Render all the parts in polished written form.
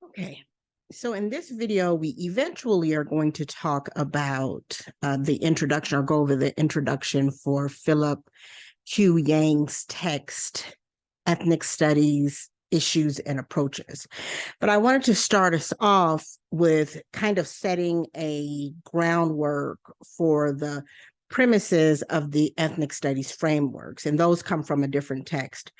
Okay, so in this video, we eventually are going to talk about the introduction or go over the introduction for Philip Q. Yang's text, Ethnic Studies, Issues and Approaches. But I wanted to start us off with kind of setting a groundwork for the premises of the ethnic studies frameworks, and those come from a different text.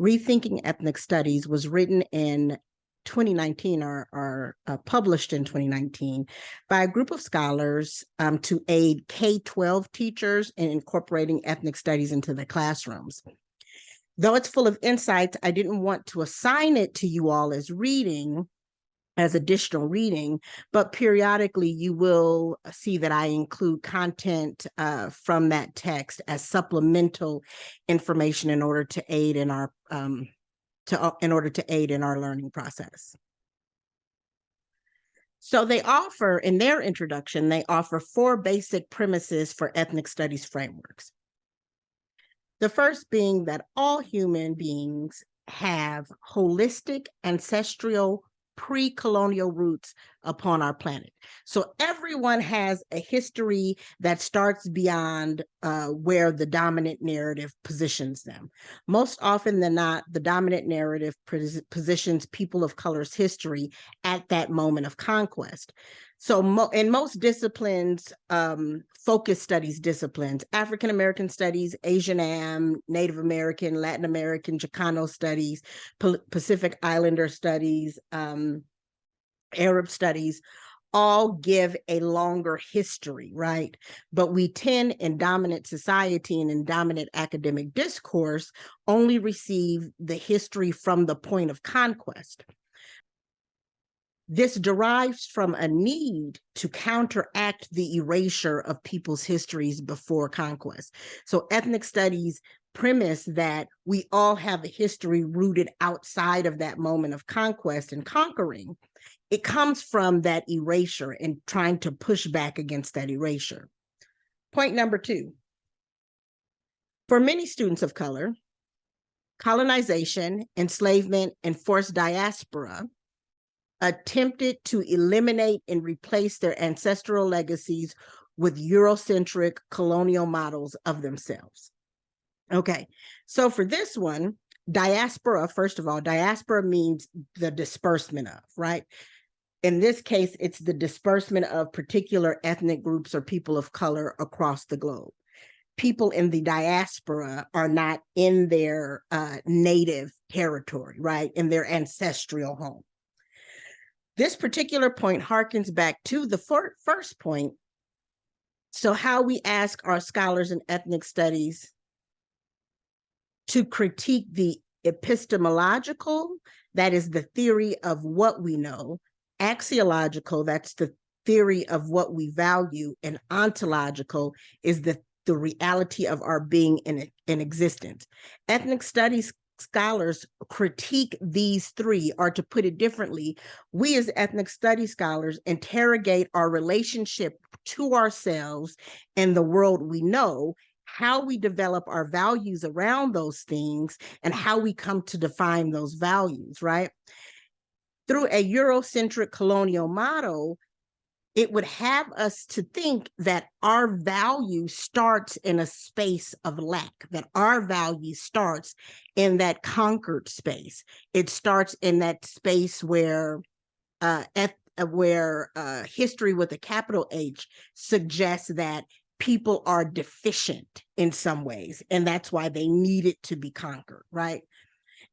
Rethinking Ethnic Studies was written in 2019 or published in 2019 by a group of scholars to aid K-12 teachers in incorporating ethnic studies into their classrooms. Though it's full of insights, I didn't want to assign it to you all as reading, as additional reading, but periodically you will see that I include content from that text as supplemental information in order to aid in our learning process. So they offer, in their introduction, they offer 4 basic premises for ethnic studies frameworks. The first being that all human beings have holistic, ancestral, pre-colonial roots upon our planet. So everyone has a history that starts beyond where the dominant narrative positions them. Most often than not, the dominant narrative positions people of color's history at that moment of conquest. So in most disciplines, focus studies disciplines, African American studies, Asian Am, Native American, Latin American, Chicano studies, Pacific Islander studies, Arab studies, all give a longer history, right? But we tend in dominant society and in dominant academic discourse only receive the history from the point of conquest. This derives from a need to counteract the erasure of people's histories before conquest. So ethnic studies premise that we all have a history rooted outside of that moment of conquest and conquering. It comes from that erasure and trying to push back against that erasure. Point number 2. For many students of color, colonization, enslavement, and forced diaspora attempted to eliminate and replace their ancestral legacies with Eurocentric colonial models of themselves. Okay, so for this one, diaspora, first of all, diaspora means the disbursement of, right? In this case, it's the disbursement of particular ethnic groups or people of color across the globe. People in the diaspora are not in their native territory, right? In their ancestral home. This particular point harkens back to the first point. So how we ask our scholars in ethnic studies to critique the epistemological, that is the theory of what we know, axiological, that's the theory of what we value, and ontological is the reality of our being in existence. Ethnic studies scholars critique these 3, or to put it differently, we as ethnic studies scholars interrogate our relationship to ourselves and the world we know, how we develop our values around those things, and how we come to define those values, right? Through a Eurocentric colonial model, it would have us to think that our value starts in a space of lack, that our value starts in that conquered space. It starts in that space where history with a capital H suggests that people are deficient in some ways, and that's why they needed to be conquered, right?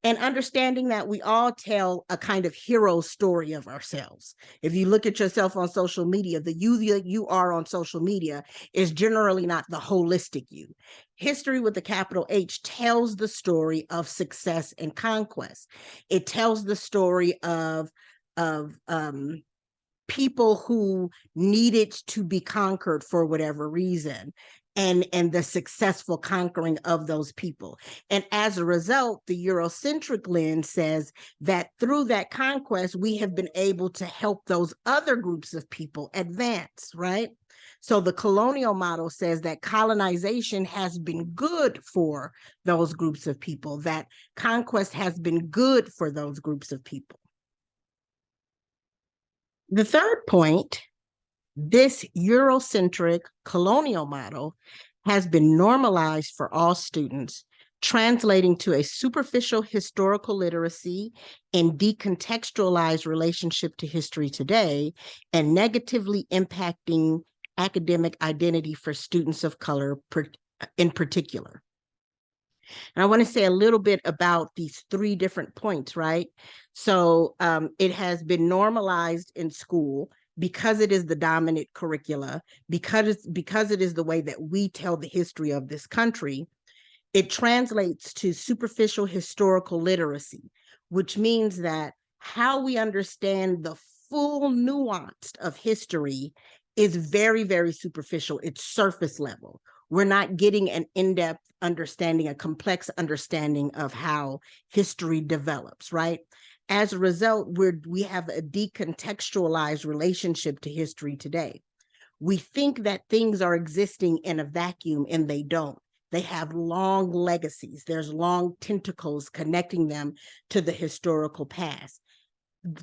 And understanding that we all tell a kind of hero story of ourselves. If you look at yourself on social media, the you that you are on social media is generally not the holistic you. History with the capital H tells the story of success and conquest. It tells the story of people who needed to be conquered for whatever reason, and the successful conquering of those people. And as a result, the Eurocentric lens says that through that conquest, we have been able to help those other groups of people advance, right? So the colonial model says that colonization has been good for those groups of people, that conquest has been good for those groups of people. The third point, this Eurocentric colonial model has been normalized for all students, translating to a superficial historical literacy and decontextualized relationship to history today, and negatively impacting academic identity for students of color in particular. And I want to say a little bit about these three different points, right? So it has been normalized in school because it is the dominant curricula, because it is the way that we tell the history of this country. It translates to superficial historical literacy, which means that how we understand the full nuance of history is very, very superficial. It's surface level. We're not getting an in-depth understanding, a complex understanding of how history develops, right? As a result, we have a decontextualized relationship to history today. We think that things are existing in a vacuum, and they don't. They have long legacies. There's long tentacles connecting them to the historical past.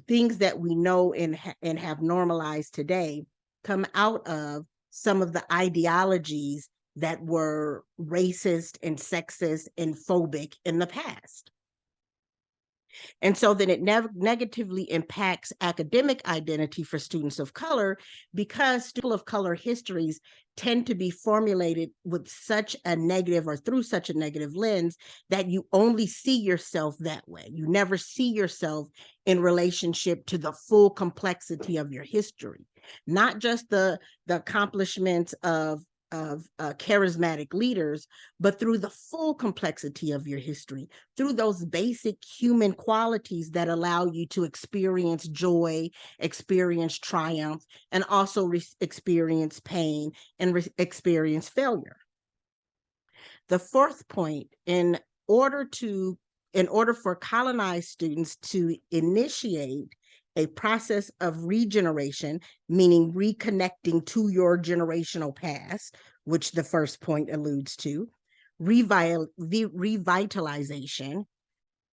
Things that we know and have normalized today come out of some of the ideologies that were racist and sexist and phobic in the past. And so then it negatively impacts academic identity for students of color, because people of color histories tend to be formulated with such a negative, or through such a negative lens, that you only see yourself that way. You never see yourself in relationship to the full complexity of your history, not just the accomplishments of charismatic leaders, but through the full complexity of your history, through those basic human qualities that allow you to experience joy, experience triumph, and also experience pain and experience failure. The fourth point, in order for colonized students to initiate a process of regeneration, meaning reconnecting to your generational past, which the first point alludes to, revitalization,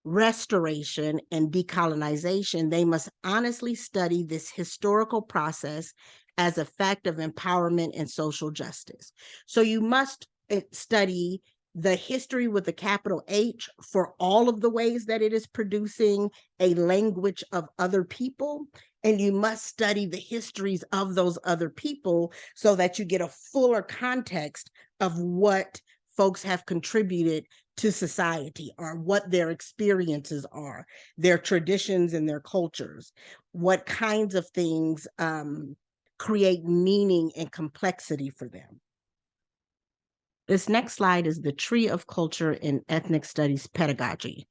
restoration, and decolonization, they must honestly study this historical process as a fact of empowerment and social justice. So you must study the history with a capital H for all of the ways that it is producing a language of other people. And you must study the histories of those other people so that you get a fuller context of what folks have contributed to society, or what their experiences are, their traditions and their cultures, what kinds of things create meaning and complexity for them. This next slide is the tree of culture in ethnic studies pedagogy.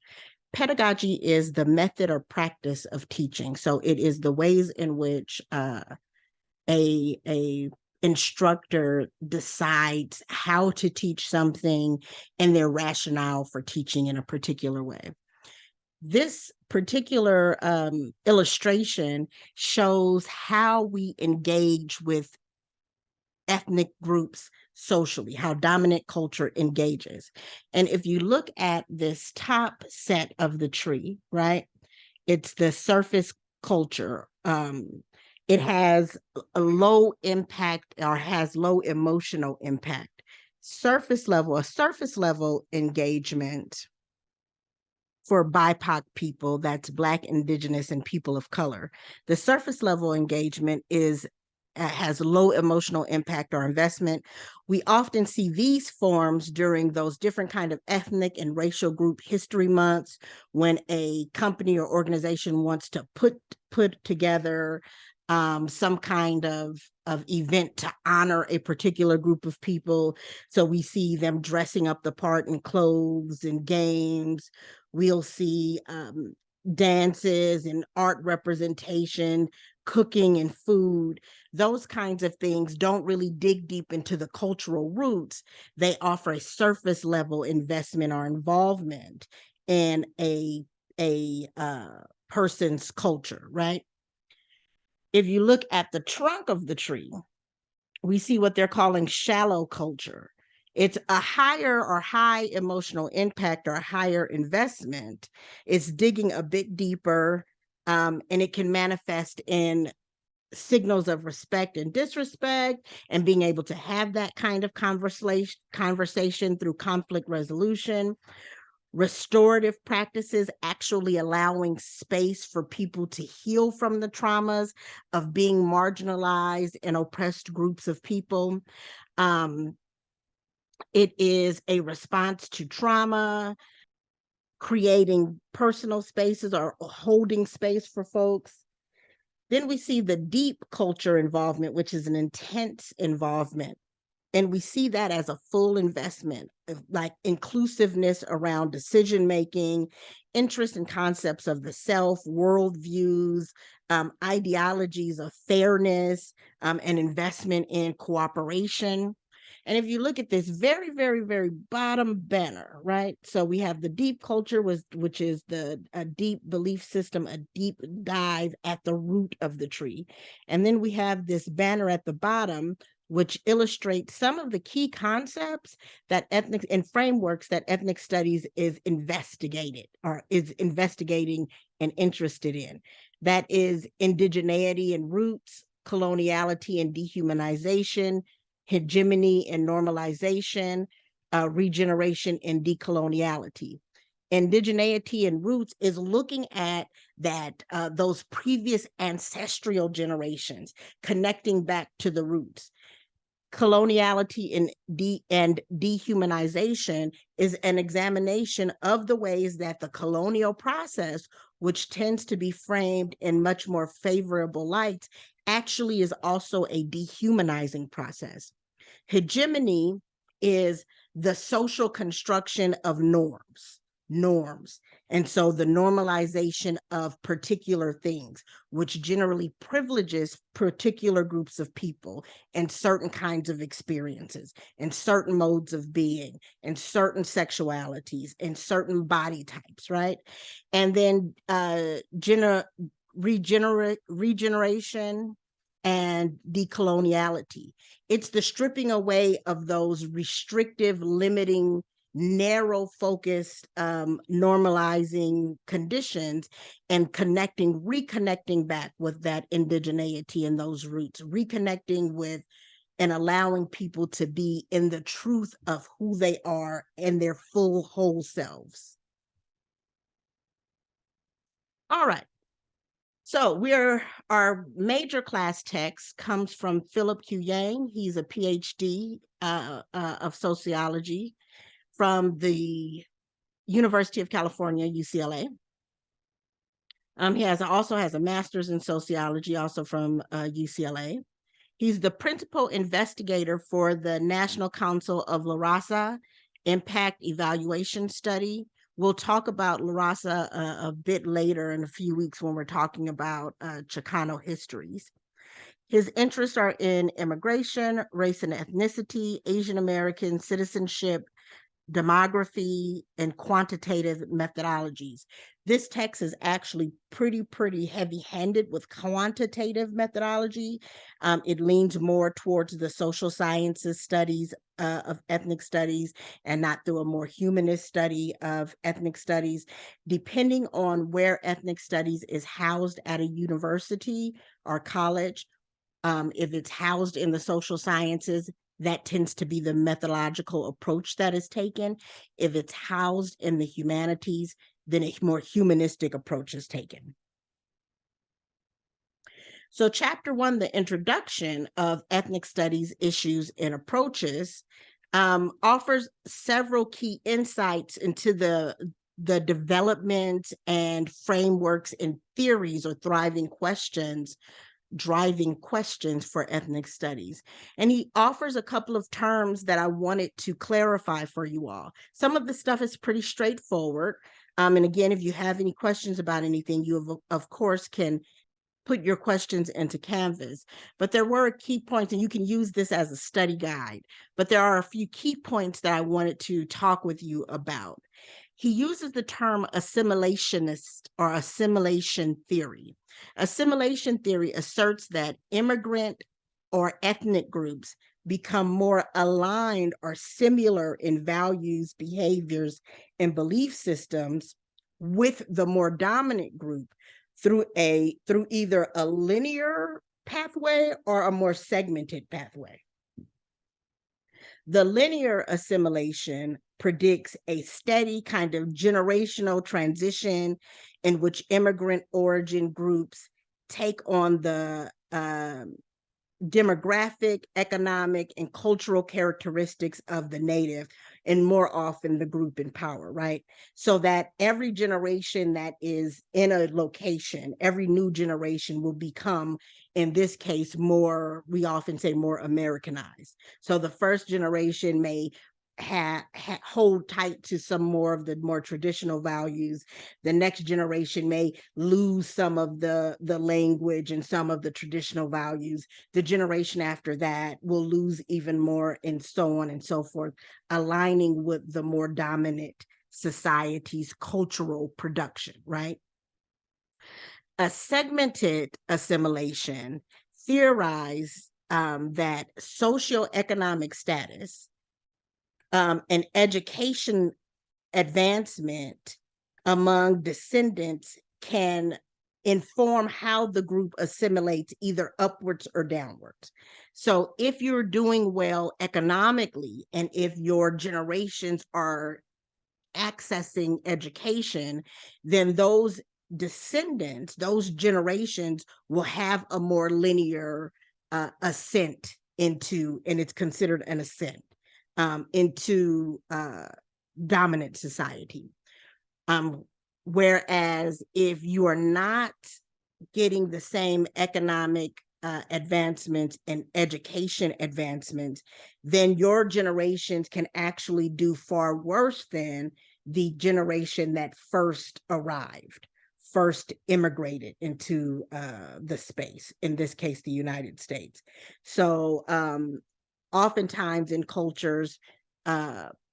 Pedagogy is the method or practice of teaching. So it is the ways in which a instructor decides how to teach something and their rationale for teaching in a particular way. This particular illustration shows how we engage with ethnic groups socially, how dominant culture engages. And if you look at this top set of the tree, right, it's the surface culture. It has a low impact, or has low emotional impact. A surface level engagement for BIPOC people, that's Black, Indigenous, and people of color. The surface level engagement has low emotional impact or investment. We often see these forms during those different kind of ethnic and racial group history months, when a company or organization wants to put together some kind of event to honor a particular group of people. So we see them dressing up the part in clothes and games. We'll see dances and art representation, cooking and food. Those kinds of things don't really dig deep into the cultural roots. They offer a surface level investment or involvement in a person's culture, right? If you look at the trunk of the tree, we see what they're calling shallow culture. It's a high emotional impact or a higher investment. It's digging a bit deeper, and it can manifest in signals of respect and disrespect, and being able to have that kind of conversation through conflict resolution. Restorative practices, actually allowing space for people to heal from the traumas of being marginalized and oppressed groups of people. It is a response to trauma, creating personal spaces or holding space for folks. Then we see the deep culture involvement, which is an intense involvement. And we see that as a full investment, like inclusiveness around decision making, interest in concepts of the self, worldviews, ideologies of fairness, and investment in cooperation. And if you look at this very, very, very bottom banner, right? So we have the deep culture, which is a deep belief system, a deep dive at the root of the tree. And then we have this banner at the bottom, which illustrates some of the key concepts that ethnic and frameworks that ethnic studies is investigated or is investigating and interested in. That is indigeneity and roots, coloniality and dehumanization, hegemony and normalization, regeneration and decoloniality. Indigeneity and roots is looking at that those previous ancestral generations, connecting back to the roots. Coloniality and dehumanization is an examination of the ways that the colonial process, which tends to be framed in much more favorable lights, actually is also a dehumanizing process. Hegemony is the social construction of norms. And so the normalization of particular things, which generally privileges particular groups of people and certain kinds of experiences and certain modes of being and certain sexualities and certain body types, right? And then regeneration and decoloniality. It's the stripping away of those restrictive, limiting, narrow focused, normalizing conditions and reconnecting back with that indigeneity and those roots, reconnecting with and allowing people to be in the truth of who they are and their full whole selves. All right. So our major class text comes from Philip Q. Yang. He's a PhD of sociology from the University of California, UCLA. He also has a master's in sociology, also from UCLA. He's the principal investigator for the National Council of La Raza Impact Evaluation Study. We'll talk about La Raza a bit later in a few weeks when we're talking about Chicano histories. His interests are in immigration, race and ethnicity, Asian American citizenship, demography, and quantitative methodologies. This text is actually pretty heavy-handed with quantitative methodology. It leans more towards the social sciences studies of ethnic studies and not through a more humanist study of ethnic studies. Depending on where ethnic studies is housed at a university or college, if it's housed in the social sciences, that tends to be the methodological approach that is taken. If it's housed in the humanities, then a more humanistic approach is taken. So chapter 1, the introduction of ethnic studies issues and approaches, offers several key insights into the development and frameworks and theories or driving questions for ethnic studies. And he offers a couple of terms that I wanted to clarify for you all. Some of the stuff is pretty straightforward. And again, if you have any questions about anything, you of course can put your questions into Canvas. But there were key points, and you can use this as a study guide. But there are a few key points that I wanted to talk with you about. He uses the term assimilationist or assimilation theory. Assimilation theory asserts that immigrant or ethnic groups become more aligned or similar in values, behaviors, and belief systems with the more dominant group through either a linear pathway or a more segmented pathway? The linear assimilation predicts a steady kind of generational transition in which immigrant origin groups take on the demographic, economic, and cultural characteristics of the native, and more often the group in power, right? So that every generation that is in a location, every new generation will become, in this case, more, we often say more Americanized. So the first generation may hold tight to some more of the more traditional values. The next generation may lose some of the language and some of the traditional values. The generation after that will lose even more, and so on and so forth, aligning with the more dominant society's cultural production, right? A segmented assimilation theorized that socioeconomic status and education advancement among descendants can inform how the group assimilates either upwards or downwards. So if you're doing well economically, and if your generations are accessing education, then those descendants, those generations will have a more linear ascent into, and it's considered an ascent into dominant society. Whereas if you are not getting the same economic advancements and education advancements, then your generations can actually do far worse than the generation that first arrived, first immigrated into the space, in this case, the United States. So oftentimes in cultures,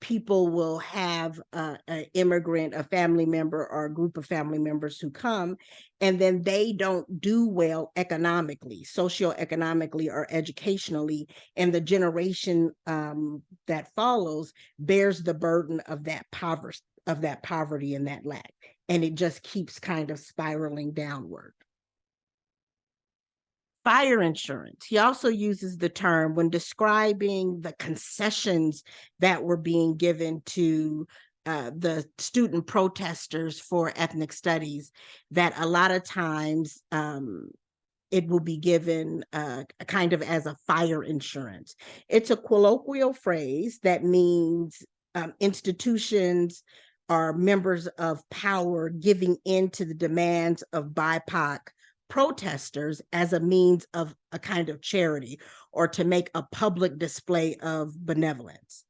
people will have an immigrant, a family member, or a group of family members who come, and then they don't do well economically, socioeconomically, or educationally, and the generation that follows bears the burden of that poverty and that lack, and it just keeps kind of spiraling downward. Fire insurance. He also uses the term when describing the concessions that were being given to the student protesters for ethnic studies, that a lot of times it will be given kind of as a fire insurance. It's a colloquial phrase that means institutions are members of power giving in to the demands of BIPOC protesters as a means of a kind of charity, or to make a public display of benevolence.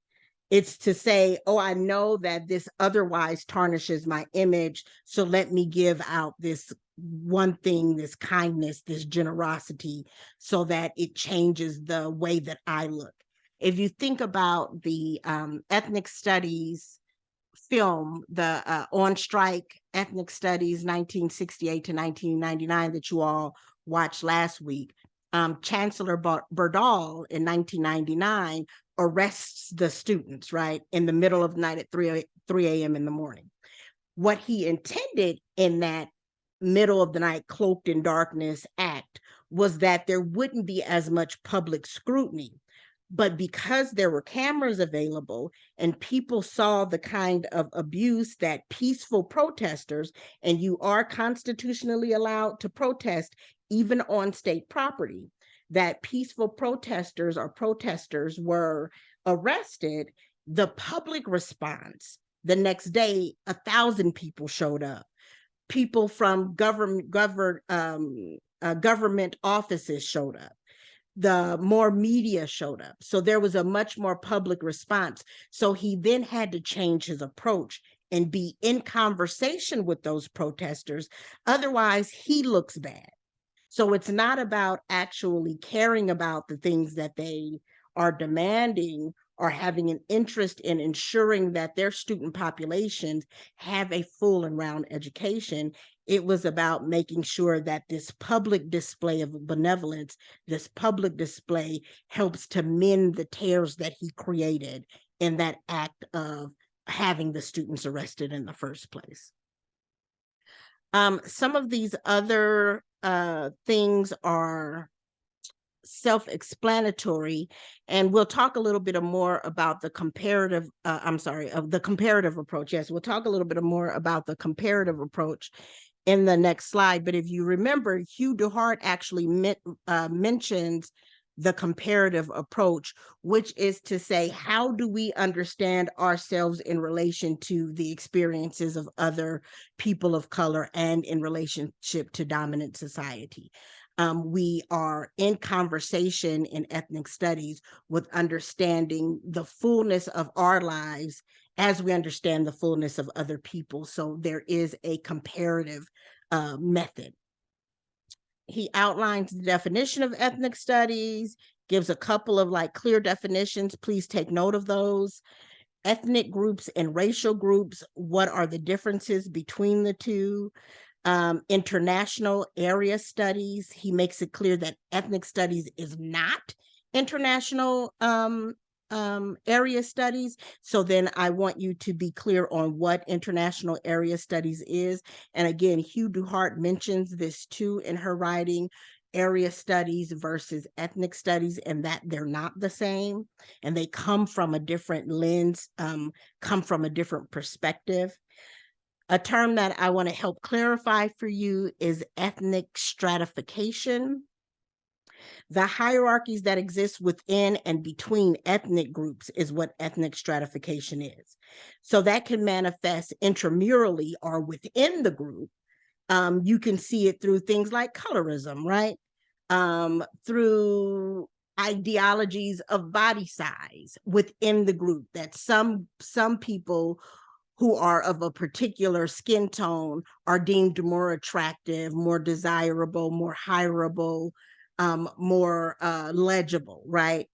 It's to say, oh, I know that this otherwise tarnishes my image, so let me give out this one thing, this kindness, this generosity, so that it changes the way that I look. If you think about the ethnic studies film, the On Strike Ethnic Studies 1968 to 1999 that you all watched last week, Chancellor Berdal in 1999 arrests the students, right, in the middle of the night at 3 a.m. in the morning. What he intended in that middle of the night, cloaked in darkness act was that there wouldn't be as much public scrutiny. But because there were cameras available and people saw the kind of abuse that peaceful protesters, and you are constitutionally allowed to protest even on state property, that peaceful protesters were arrested, the public response, the next day, 1,000 people showed up. People from government offices showed up. The more media showed up. So there was a much more public response. So he then had to change his approach and be in conversation with those protesters. Otherwise, he looks bad. So it's not about actually caring about the things that they are demanding or having an interest in ensuring that their student populations have a full and round education. It was about making sure that this public display of benevolence, this public display, helps to mend the tears that he created in that act of having the students arrested in the first place. Some of these other things are self-explanatory, and we'll talk a little bit more about the comparative, of the comparative approach. Yes, we'll talk a little bit more about the comparative approach in the next slide. But if you remember, Hugh DeHart actually mentions the comparative approach, which is to say, how do we understand ourselves in relation to the experiences of other people of color and in relationship to dominant society? We are in conversation in ethnic studies with understanding the fullness of our lives as we understand the fullness of other people. So there is a comparative method. He outlines the definition of ethnic studies, gives a couple of clear definitions. Please take note of those. Ethnic groups and racial groups, what are the differences between the two? International area studies. He makes it clear that ethnic studies is not international area studies. So then I want you to be clear on what international area studies is. And again, Hugh DeHart mentions this too in her writing, area studies versus ethnic studies, and that they're not the same, and they come from a different lens, come from a different perspective. A term that I want to help clarify for you is ethnic stratification. The hierarchies that exist within and between ethnic groups is what ethnic stratification is. So that can manifest intramurally or within the group. You can see it through things like colorism, right? Through ideologies of body size within the group, that some people who are of a particular skin tone are deemed more attractive, more desirable, more hireable, more legible, right?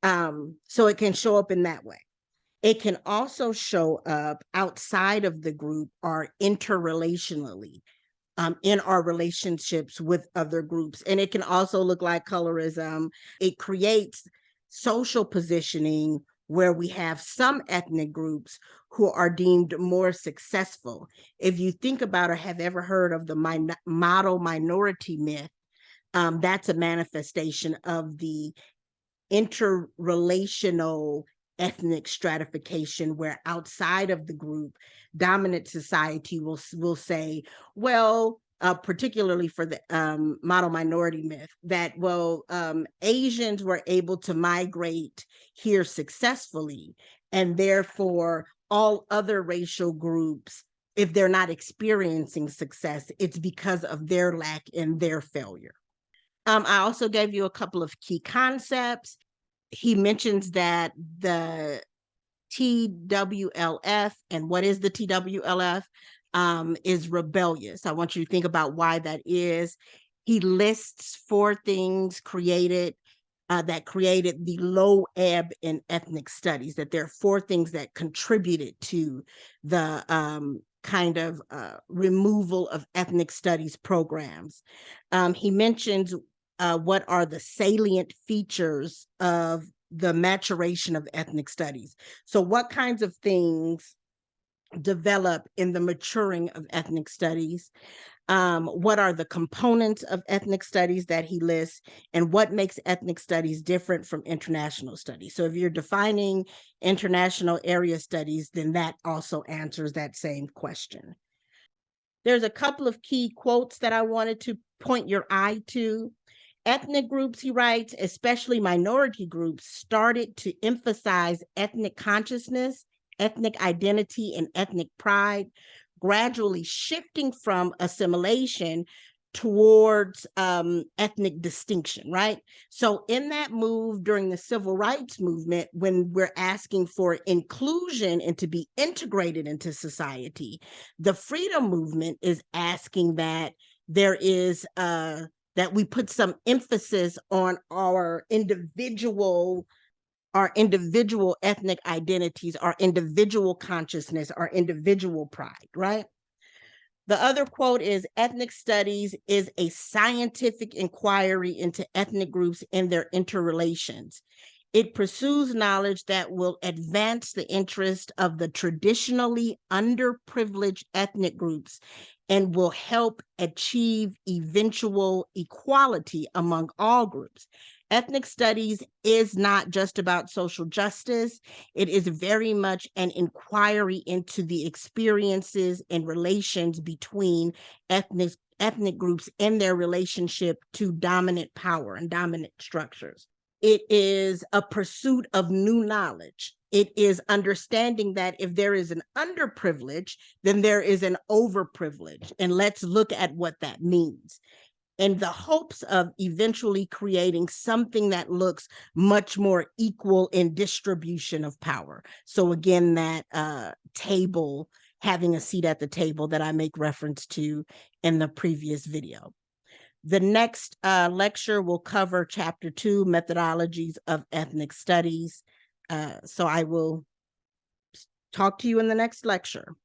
So it can show up in that way. It can also show up outside of the group or interrelationally, in our relationships with other groups. And it can also look like colorism. It creates social positioning where we have some ethnic groups who are deemed more successful. If you think about or have ever heard of the model minority myth, that's a manifestation of the interrelational ethnic stratification, where outside of the group, dominant society will say, well, particularly for the model minority myth, that, well, Asians were able to migrate here successfully, and therefore all other racial groups, if they're not experiencing success, it's because of their lack and their failure. I also gave you a couple of key concepts. He mentions that the TWLF, and what is the TWLF, is rebellious. I want you to think about why that is. He lists 4 things that created the low ebb in ethnic studies, that there are 4 things that contributed to the kind of removal of ethnic studies programs. He mentions what are the salient features of the maturation of ethnic studies. So what kinds of things develop in the maturing of ethnic studies? What are the components of ethnic studies that he lists, and what makes ethnic studies different from international studies? So if you're defining international area studies, then that also answers that same question. There's a couple of key quotes that I wanted to point your eye to. Ethnic groups, he writes, especially minority groups, started to emphasize ethnic consciousness, ethnic identity, and ethnic pride, gradually shifting from assimilation towards ethnic distinction, right? So in that move during the civil rights movement, when we're asking for inclusion and to be integrated into society, the freedom movement is asking that there is that we put some emphasis on our individual ethnic identities, our individual consciousness, our individual pride, right? The other quote is, ethnic studies is a scientific inquiry into ethnic groups and their interrelations. It pursues knowledge that will advance the interest of the traditionally underprivileged ethnic groups and will help achieve eventual equality among all groups. Ethnic studies is not just about social justice. It is very much an inquiry into the experiences and relations between ethnic groups and their relationship to dominant power and dominant structures. It is a pursuit of new knowledge. It is understanding that if there is an underprivilege, then there is an overprivilege. And let's look at what that means, in the hopes of eventually creating something that looks much more equal in distribution of power. So again, that table, having a seat at the table that I make reference to in the previous video. The next lecture will cover Chapter 2, Methodologies of Ethnic Studies. So I will talk to you in the next lecture.